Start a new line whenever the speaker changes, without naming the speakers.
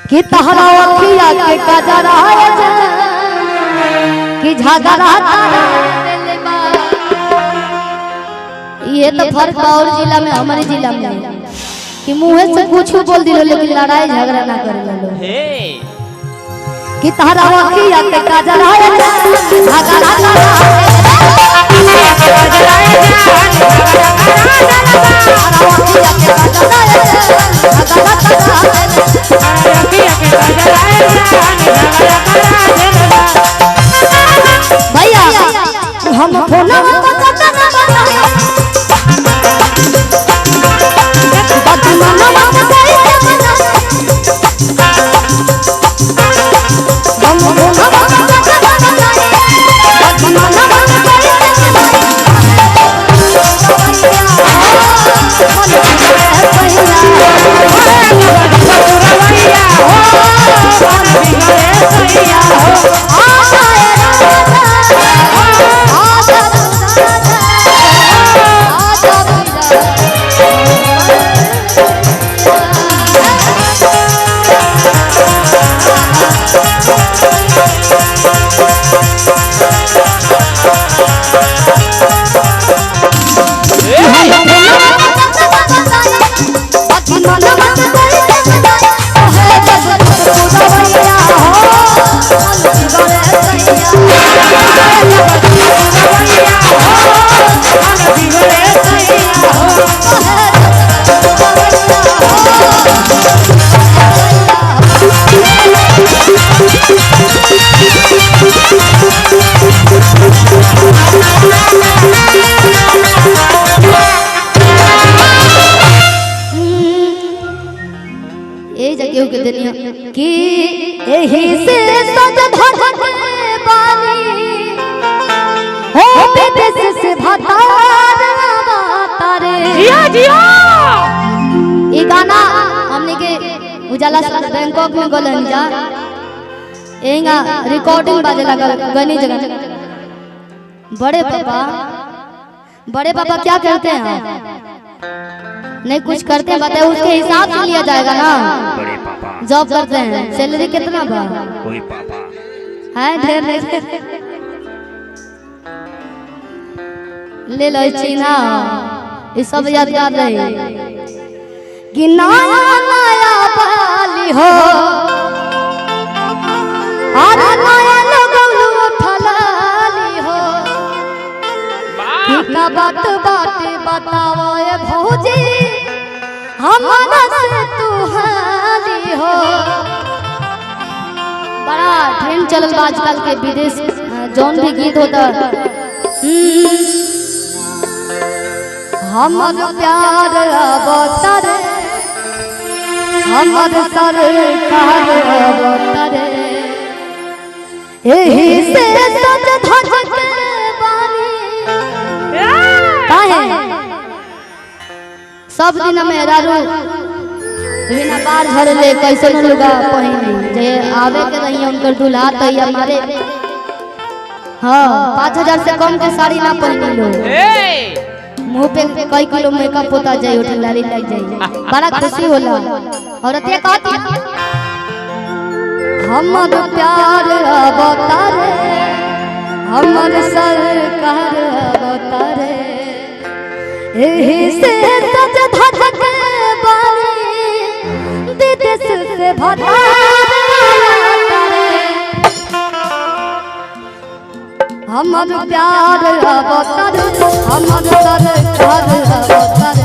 कि तहरा अखिया के कजरा कि झगड़ा ये तो फर्क और जिला में हमारे जिला में कि मुँह से कुछ बोल दिलो लेकिन लड़ाई झगड़ा ना कर लो कि तहरा अखिया के कजरा भैया हम फोना कि यही से सज धज के बानी हो विदेश से भतार तारे जिया जिया ये गाना हमने के उजाला बैंकॉक में गलन जा एंगा रिकॉर्डिंग बाजे लगा गनी जगह बड़े पापा क्या करते हैं नहीं कुछ करते हैं बताए उसके हिसाब से लिया जाएगा ना
बड़े पापा
जॉब करते हैं सैलरी कितना बा
कोई पापा
है ढेर नहीं ले लो चीना ये सब यादगार रहे कि नया नया बाली हो अरे नया लोग उठलाली हो का बात बताओ ये भौजी हमारा से तू हाली हो बड़ा ट्रेंड चलल आजकल के विदेश जौन भी गीत होता हमर प्यार अवतार हमर सरकार अवतार एही से सज धज के बानी काहे सब दिन मेरा रू बिना बार झर ले कैसे न लुगा पहिनी जे आवे के रही उनकर दूल्हा तो हमारे हां 5000 से कम के साड़ी ना पहनी लो मुंह पे कई किलो मेकअप होता जाए उठल लारी लग जाए बड़ा खुशी होला औरत ये कहती हमर प्यार अवतार हमर सरकार अवतार एही से सज धज के बानी विदेश से भतार हमर प्यार अवतार हमर सरकार अवतार